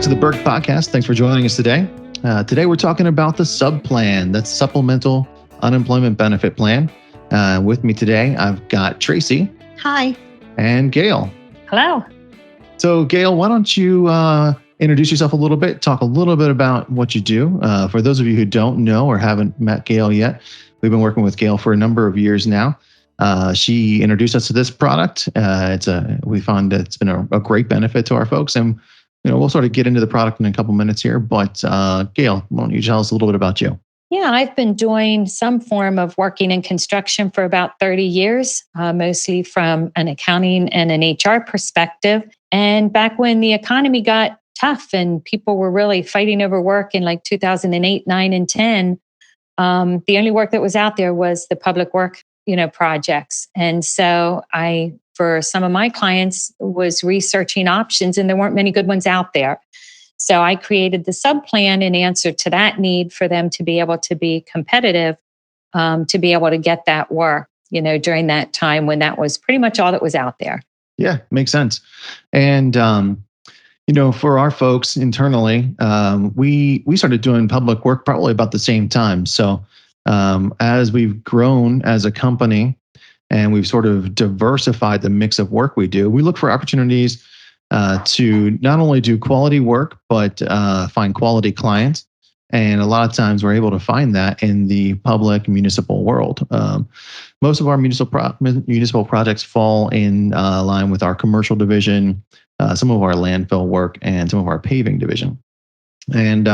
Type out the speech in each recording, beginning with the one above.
to the Berg podcast. Thanks for joining us today. Today we're talking about the sub plan, that's supplemental unemployment benefit plan. With me today, I've got Traci. Hi. And Gale. Hello. So Gale, why don't you introduce yourself a little bit, talk a little bit about what you do. For those of you who don't know or haven't met Gale yet, we've been working with Gale for a number of years now. She introduced us to this product. We found that it's been a great benefit to our folks, and we'll sort of get into the product in a couple minutes here. But Gale, why don't you tell us a little bit about you? Yeah, I've been doing some form of working in construction for about 30 years, mostly from an accounting and an HR perspective. And back when the economy got tough and people were really fighting over work in like 2008, 9, and 10, the only work that was out there was the public work, projects. And so for some of my clients, was researching options, and there weren't many good ones out there. So I created the sub plan in answer to that need for them to be able to be competitive, to be able to get that work, during that time when that was pretty much all that was out there. Yeah, makes sense. And, for our folks internally, we started doing public work probably about the same time. So as we've grown as a company and we've sort of diversified the mix of work we do, we look for opportunities to not only do quality work, but find quality clients. And a lot of times we're able to find that in the public municipal world. Most of our municipal projects fall in line with our commercial division, some of our landfill work, and some of our paving division. And,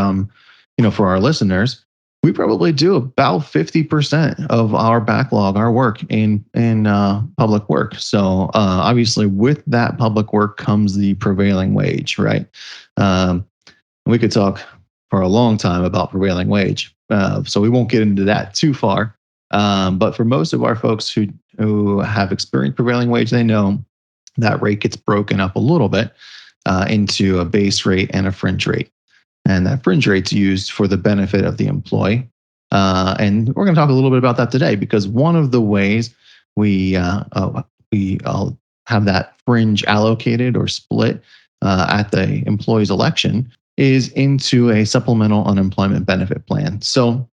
for our listeners, we probably do about 50% of our backlog, our work in public work. So obviously with that public work comes the prevailing wage, right? We could talk for a long time about prevailing wage. So we won't get into that too far. But for most of our folks who have experienced prevailing wage, they know that rate gets broken up a little bit into a base rate and a fringe rate. And that fringe rate's used for the benefit of the employee. And we're going to talk a little bit about that today, because one of the ways we have that fringe allocated or split at the employee's election is into a supplemental unemployment benefit plan. So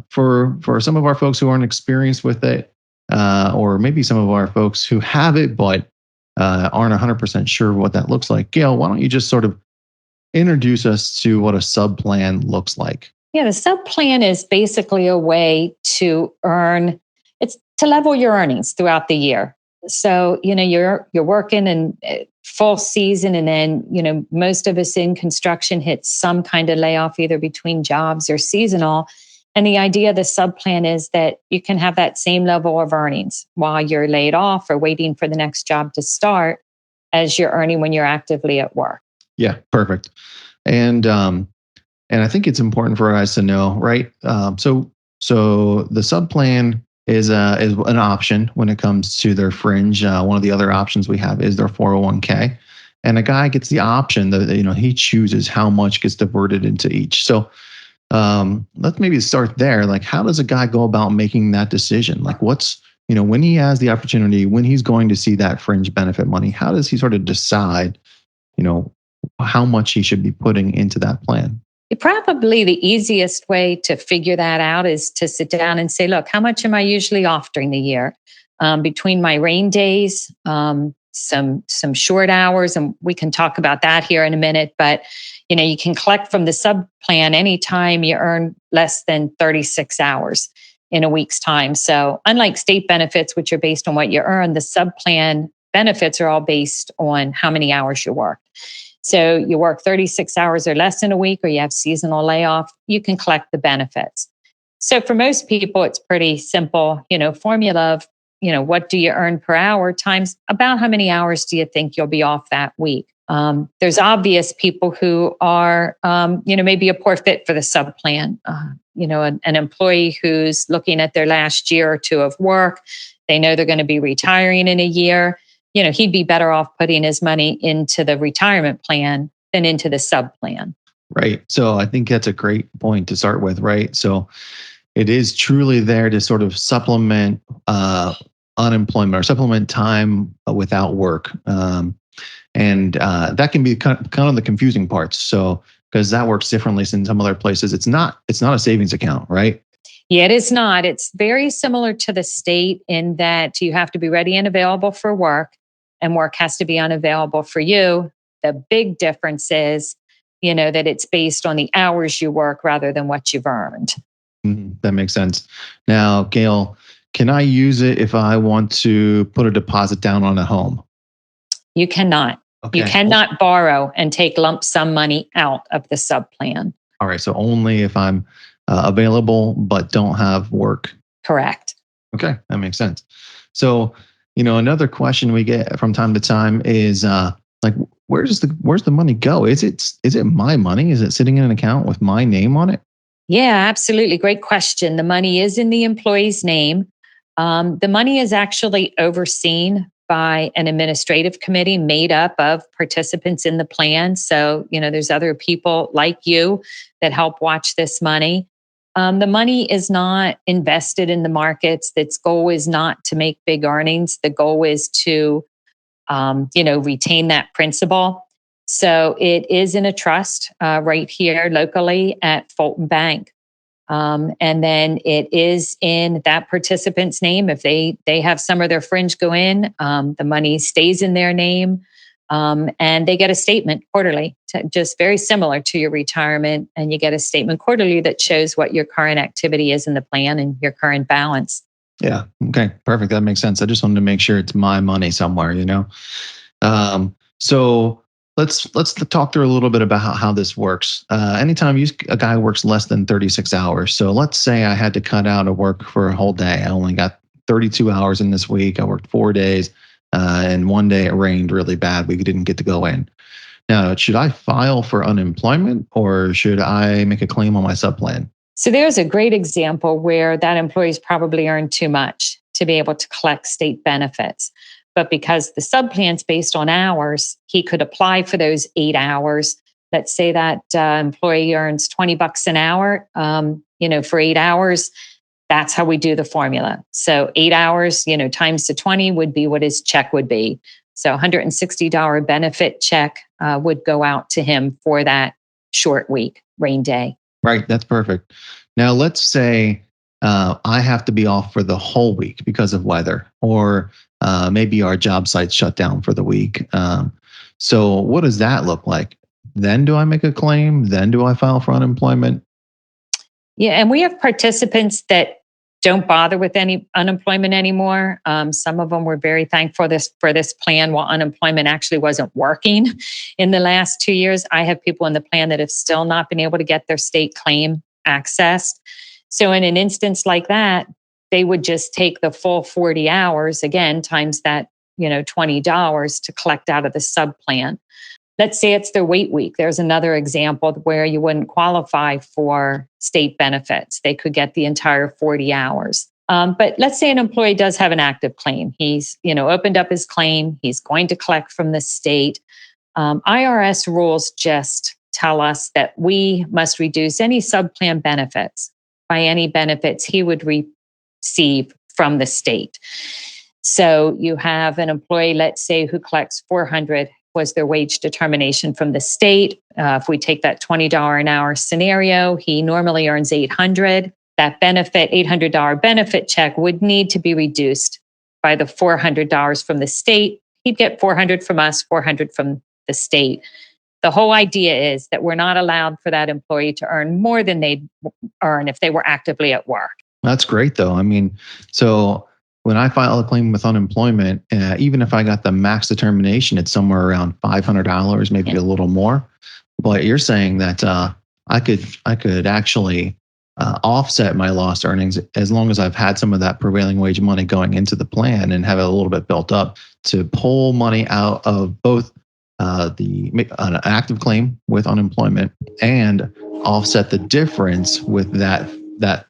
for some of our folks who aren't experienced with it, or maybe some of our folks who have it but aren't 100% sure what that looks like, Gale, why don't you just sort of introduce us to what a sub plan looks like? Yeah, the sub plan is basically a way to to level your earnings throughout the year. So, you're working in full season, and then, most of us in construction hit some kind of layoff, either between jobs or seasonal. And the idea of the sub plan is that you can have that same level of earnings while you're laid off or waiting for the next job to start as you're earning when you're actively at work. Yeah, perfect. And I think it's important for us to know, right? So the sub plan is an option when it comes to their fringe. One of the other options we have is their 401k, and a guy gets the option that he chooses how much gets diverted into each. So let's maybe start there. Like, how does a guy go about making that decision? Like, what's when he has the opportunity, when he's going to see that fringe benefit money, how does he sort of decide, how much he should be putting into that plan? Probably the easiest way to figure that out is to sit down and say, look, how much am I usually off during the year? Between my rain days, some short hours, and we can talk about that here in a minute, but you can collect from the sub plan anytime you earn less than 36 hours in a week's time. So unlike state benefits, which are based on what you earn, the sub plan benefits are all based on how many hours you work. So you work 36 hours or less in a week, or you have seasonal layoff, you can collect the benefits. So for most people, it's pretty simple, formula of, what do you earn per hour times about how many hours do you think you'll be off that week? There's obvious people who are, maybe a poor fit for the sub plan. An employee who's looking at their last year or two of work, they know they're going to be retiring in a year. He'd be better off putting his money into the retirement plan than into the sub plan. Right. So I think that's a great point to start with, right? So it is truly there to sort of supplement unemployment or supplement time without work. And that can be kind of the confusing parts. So, because that works differently in some other places. It's not a savings account, right? Yeah, it is not. It's very similar to the state in that you have to be ready and available for work, and work has to be unavailable for you. The big difference is, that it's based on the hours you work rather than what you've earned. That makes sense. Now, Gail, can I use it if I want to put a deposit down on a home? You cannot. You Okay. cannot borrow and take lump sum money out of the sub plan. All right. So only if I'm available but don't have work. Correct. Okay, that makes sense. So, another question we get from time to time is like, where's the money go? Is it my money? Is it sitting in an account with my name on it? Yeah, absolutely. Great question. The money is in the employee's name. The money is actually overseen by an administrative committee made up of participants in the plan. So, there's other people like you that help watch this money. The money is not invested in the markets. Its goal is not to make big earnings. The goal is to, retain that principal. So it is in a trust right here locally at Fulton Bank. And then it is in that participant's name. If they have some of their fringe go in, the money stays in their name. And they get a statement quarterly, just very similar to your retirement. And you get a statement quarterly that shows what your current activity is in the plan and your current balance. Yeah. Okay. Perfect. That makes sense. I just wanted to make sure it's my money somewhere. So let's talk through a little bit about how this works. Anytime a guy works less than 36 hours. So let's say I had to cut out of work for a whole day. I only got 32 hours in this week. I worked 4 days. And one day it rained really bad. We didn't get to go in. Now, should I file for unemployment or should I make a claim on my subplan? So there's a great example where that employee's probably earned too much to be able to collect state benefits. But because the subplan's based on hours, he could apply for those 8 hours. Let's say that employee earns $20 an hour, for 8 hours. That's how we do the formula. So 8 hours, times to 20 would be what his check would be. So $160 benefit check would go out to him for that short week, rain day. Right. That's perfect. Now, let's say I have to be off for the whole week because of weather, or maybe our job site's shut down for the week. So what does that look like? Then do I make a claim? Then do I file for unemployment? Yeah, and we have participants that don't bother with any unemployment anymore. Some of them were very thankful for this plan while unemployment actually wasn't working in the last 2 years. I have people in the plan that have still not been able to get their state claim accessed. So in an instance like that, they would just take the full 40 hours, again, times that, $20 to collect out of the sub plan. Let's say it's their wait week. There's another example where you wouldn't qualify for state benefits. They could get the entire 40 hours. But let's say an employee does have an active claim. He's, opened up his claim. He's going to collect from the state. IRS rules just tell us that we must reduce any subplan benefits by any benefits he would receive from the state. So you have an employee, let's say, who collects $400 was their wage determination from the state. If we take that $20 an hour scenario, he normally earns $800. That $800 benefit check would need to be reduced by the $400 from the state. He'd get $400 from us, $400 from the state. The whole idea is that we're not allowed for that employee to earn more than they'd earn if they were actively at work. That's great, though. I mean, so when I file a claim with unemployment, even if I got the max determination, it's somewhere around $500, maybe a little more. But you're saying that I could actually offset my lost earnings as long as I've had some of that prevailing wage money going into the plan and have it a little bit built up to pull money out of both an active claim with unemployment and offset the difference with that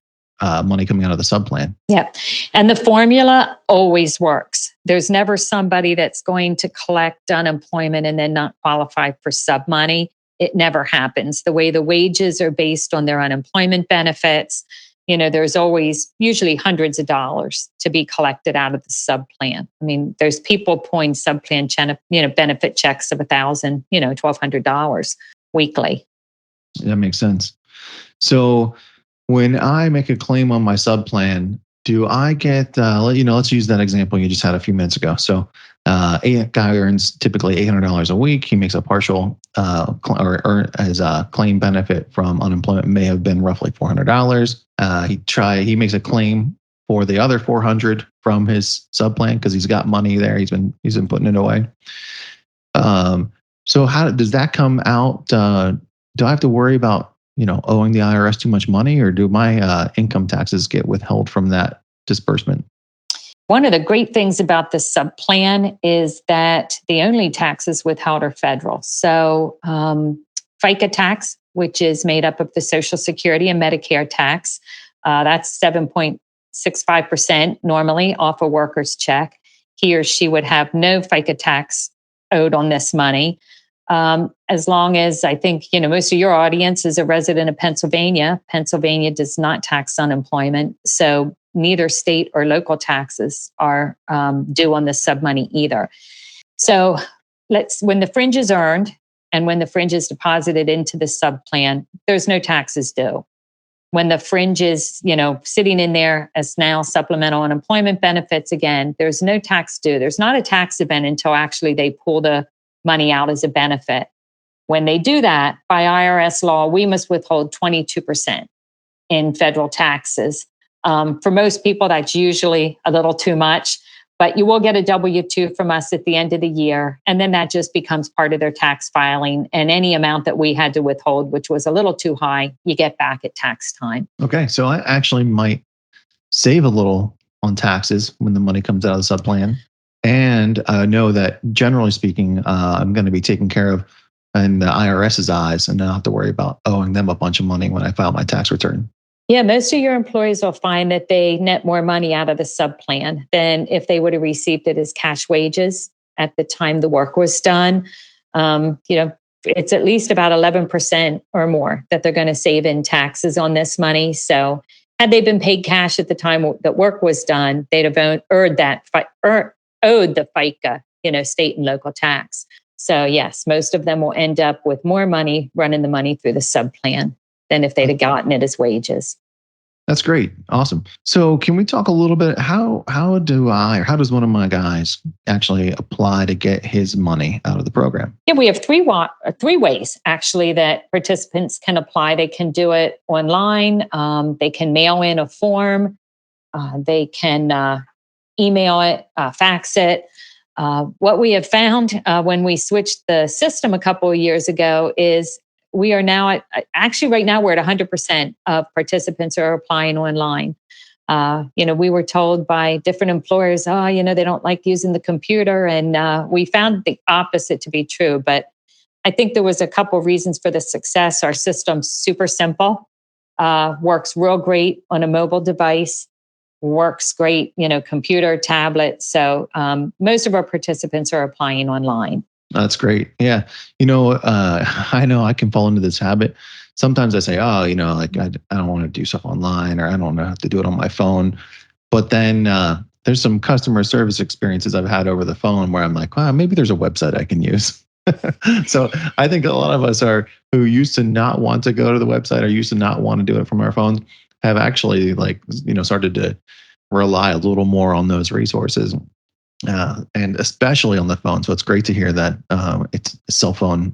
money coming out of the subplan. Yeah. And the formula always works. There's never somebody that's going to collect unemployment and then not qualify for sub money. It never happens. The way the wages are based on their unemployment benefits, there's always usually hundreds of dollars to be collected out of the sub plan. I mean, there's people pulling sub plan, benefit checks of $1,000, $1,200 weekly. That makes sense. So when I make a claim on my sub plan, do I get, let's use that example you just had a few minutes ago. So a guy earns typically $800 a week. He makes a partial or his claim benefit from unemployment may have been roughly $400. He makes a claim for the other 400 from his sub plan because he's got money there. He's been putting it away. So how does that come out? Do I have to worry about owing the IRS too much money, or do my income taxes get withheld from that disbursement? One of the great things about the sub plan is that the only taxes withheld are federal. So FICA tax, which is made up of the Social Security and Medicare tax, that's 7.65% normally off a worker's check. He or she would have no FICA tax owed on this money. As long as I think, most of your audience is a resident of Pennsylvania. Pennsylvania does not tax unemployment. So neither state or local taxes are due on the sub money either. So when the fringe is earned and when the fringe is deposited into the sub plan, there's no taxes due. When the fringe is, sitting in there as now supplemental unemployment benefits, again, there's no tax due. There's not a tax event until actually they pull the money out as a benefit. When they do that, by IRS law, we must withhold 22% in federal taxes. For most people, that's usually a little too much, but you will get a W-2 from us at the end of the year. And then that just becomes part of their tax filing. And any amount that we had to withhold, which was a little too high, you get back at tax time. Okay. So I actually might save a little on taxes when the money comes out of the sub plan. And I know that generally speaking, I'm going to be taken care of in the IRS's eyes and not have to worry about owing them a bunch of money when I file my tax return. Yeah, most of your employees will find that they net more money out of the sub plan than if they would have received it as cash wages at the time the work was done. It's at least about 11% or more that they're going to save in taxes on this money. So had they been paid cash at the time that work was done, they'd have owed the FICA, state and local tax. So yes, most of them will end up with more money running the money through the sub plan than if they'd have gotten it as wages. That's great. Awesome. So can we talk a little bit, how does one of my guys actually apply to get his money out of the program? Yeah, we have three ways actually that participants can apply. They can do it online. They can mail in a form. They can email it, fax it. What we have found when we switched the system a couple of years ago is we are now right now we're at 100% of participants are applying online. We were told by different employers, they don't like using the computer. And we found the opposite to be true. But I think there was a couple of reasons for the success. Our system's super simple, works real great on a mobile device, works great, computer, tablet. So most of our participants are applying online. That's great. Yeah. I know I can fall into this habit. Sometimes I say, I don't want to do stuff online, or I don't know how to do it on my phone. But then there's some customer service experiences I've had over the phone where I'm like, wow, maybe there's a website I can use. So I think a lot of us who used to not want to go to the website or used to not want to do it from our phones have actually started to rely a little more on those resources. And especially on the phone. So it's great to hear that it's cell phone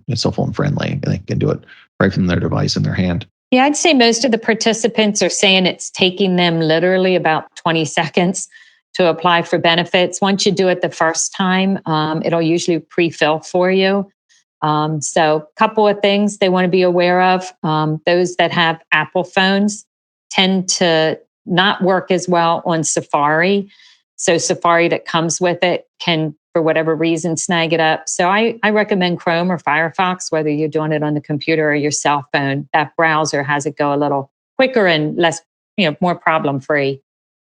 friendly. They can do it right from their device in their hand. Yeah, I'd say most of the participants are saying it's taking them literally about 20 seconds to apply for benefits. Once you do it the first time, it'll usually pre-fill for you. So a couple of things they want to be aware of. Those that have Apple phones tend to not work as well on Safari. So Safari that comes with it can, for whatever reason, snag it up. So I recommend Chrome or Firefox, whether you're doing it on the computer or your cell phone. That browser has it go a little quicker and less, more problem free.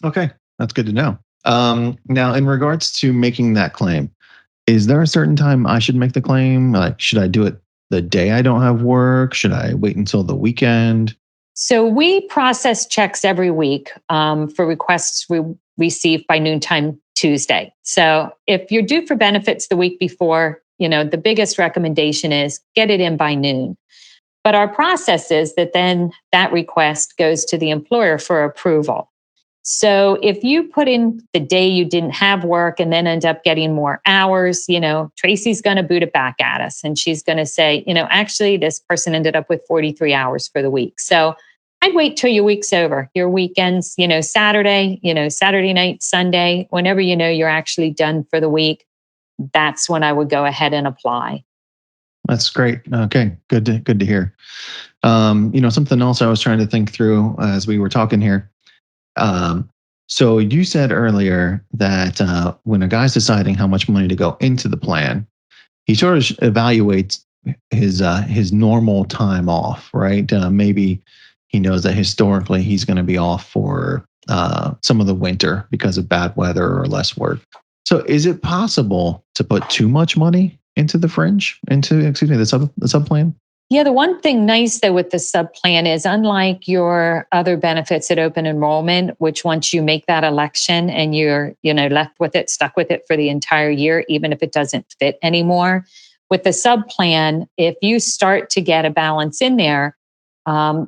Okay, that's good to know. Now, in regards to making that claim, is there a certain time I should make the claim? Like, should I do it the day I don't have work? Should I wait until the weekend? So we process checks every week for requests we receive by noontime Tuesday. So if you're due for benefits the week before, the biggest recommendation is get it in by noon. But our process is that then that request goes to the employer for approval. So if you put in the day you didn't have work and then end up getting more hours, Tracy's going to boot it back at us. And she's going to say, actually, this person ended up with 43 hours for the week. So I'd wait till your week's over, your weekends, Saturday, Saturday night, Sunday, whenever you're actually done for the week. That's when I would go ahead and apply. That's great. Okay, good to hear. Something else I was trying to think through as we were talking here. So you said earlier that when a guy's deciding how much money to go into the plan, he sort of evaluates his normal time off, right? Maybe he knows that historically he's going to be off for some of the winter because of bad weather or less work. So is it possible to put too much money into the fringe, the sub plan? Yeah, the one thing nice though with the sub plan is unlike your other benefits at open enrollment, which once you make that election and you're, left with it, stuck with it for the entire year, even if it doesn't fit anymore. With the sub plan, if you start to get a balance in there,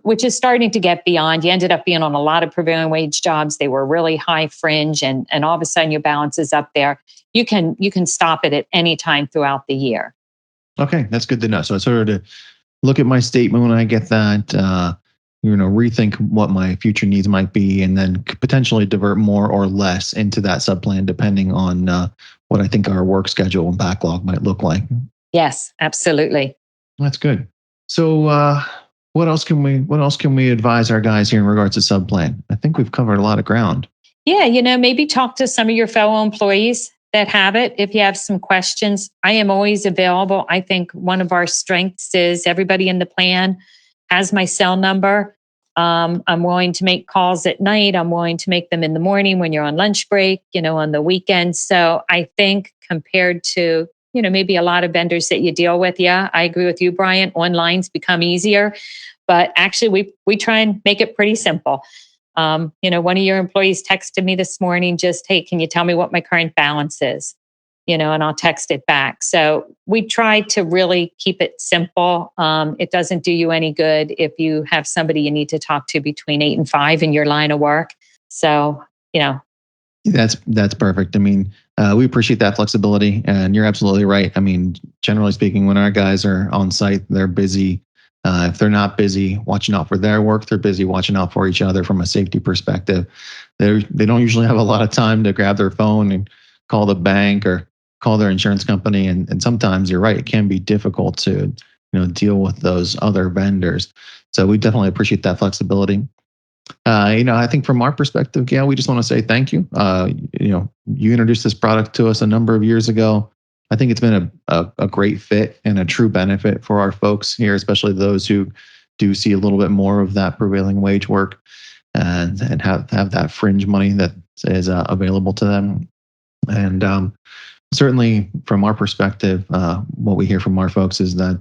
which is starting to get beyond, you ended up being on a lot of prevailing wage jobs. They were really high fringe and all of a sudden your balance is up there. You can stop it at any time throughout the year. Okay, that's good to know. So I sort of look at my statement when I get that, rethink what my future needs might be, and then potentially divert more or less into that sub plan depending on what I think our work schedule and backlog might look like. Yes, absolutely. That's good. So what else can we advise our guys here in regards to sub plan? I think we've covered a lot of ground. Yeah, maybe talk to some of your fellow employees that have it. If you have some questions, I am always available. I think one of our strengths is everybody in the plan has my cell number. I'm willing to make calls at night. I'm willing to make them in the morning when you're on lunch break, on the weekends. So I think compared to, maybe a lot of vendors that you deal with, yeah, I agree with you, Bryan. Online's become easier, but actually we try and make it pretty simple. One of your employees texted me this morning, just, hey, can you tell me what my current balance is? And I'll text it back. So we try to really keep it simple. It doesn't do you any good if you have somebody you need to talk to between 8 and 5 in your line of work. So, That's perfect. I mean, we appreciate that flexibility, and you're absolutely right. I mean, generally speaking, when our guys are on site, they're busy. If they're not busy watching out for their work, they're busy watching out for each other from a safety perspective. They don't usually have a lot of time to grab their phone and call the bank or call their insurance company. And sometimes you're right, it can be difficult to deal with those other vendors. So we definitely appreciate that flexibility. I think from our perspective, Gale, we just want to say thank you. You introduced this product to us a number of years ago. I think it's been a great fit and a true benefit for our folks here, especially those who do see a little bit more of that prevailing wage work and have that fringe money that is available to them. And certainly from our perspective, what we hear from our folks is that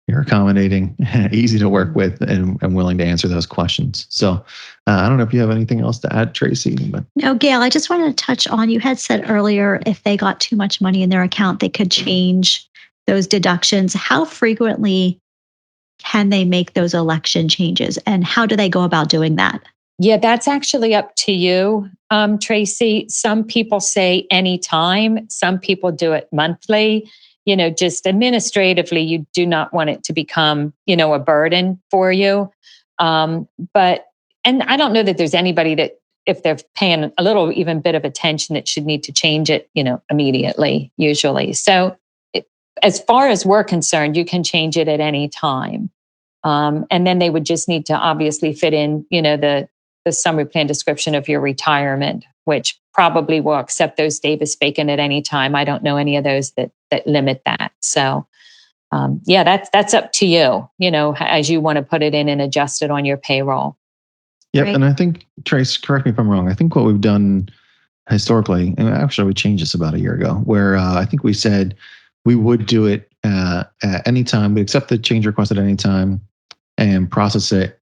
you're accommodating, easy to work with, and willing to answer those questions. So I don't know if you have anything else to add, Tracy. But No, Gail, I just wanted to touch on, you had said earlier, if they got too much money in their account, they could change those deductions. How frequently can they make those election changes, and how do they go about doing that? Yeah, that's actually up to you, Tracy. Some people say anytime. Some people do it monthly. Just administratively, you do not want it to become, a burden for you. And I don't know that there's anybody that, if they're paying a little even bit of attention, that should need to change it, immediately, usually. So as far as we're concerned, you can change it at any time. And then they would just need to obviously fit in, the summary plan description of your retirement, which probably will accept those Davis Bacon at any time. I don't know any of those that limit that. So that's up to you, as you want to put it in and adjust it on your payroll. Yep. Right. And I think, Trace, correct me if I'm wrong, I think what we've done historically, and actually we changed this about a year ago, where I think we said we would do it at any time, we accept the change request at any time and process it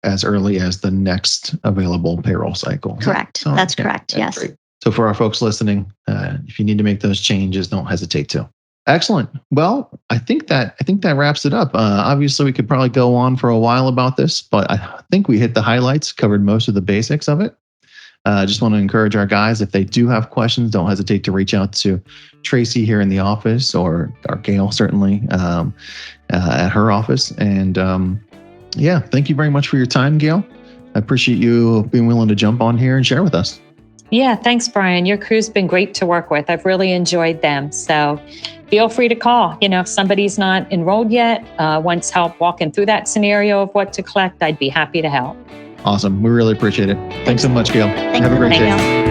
as early as the next available payroll cycle. Correct. So, That's correct. yeah, Yes. great. So for our folks listening, if you need to make those changes, don't hesitate to. Excellent. Well, I think that wraps it up. Obviously, we could probably go on for a while about this, but I think we hit the highlights, covered most of the basics of it. I just want to encourage our guys, if they do have questions, don't hesitate to reach out to Traci here in the office, or Gale certainly at her office. And thank you very much for your time, Gale. I appreciate you being willing to jump on here and share with us. Yeah, thanks, Bryan. Your crew's been great to work with. I've really enjoyed them. So feel free to call. If somebody's not enrolled yet, wants help walking through that scenario of what to collect, I'd be happy to help. Awesome. We really appreciate it. Thanks so much, Gale. Thanks Have a great day. Gale.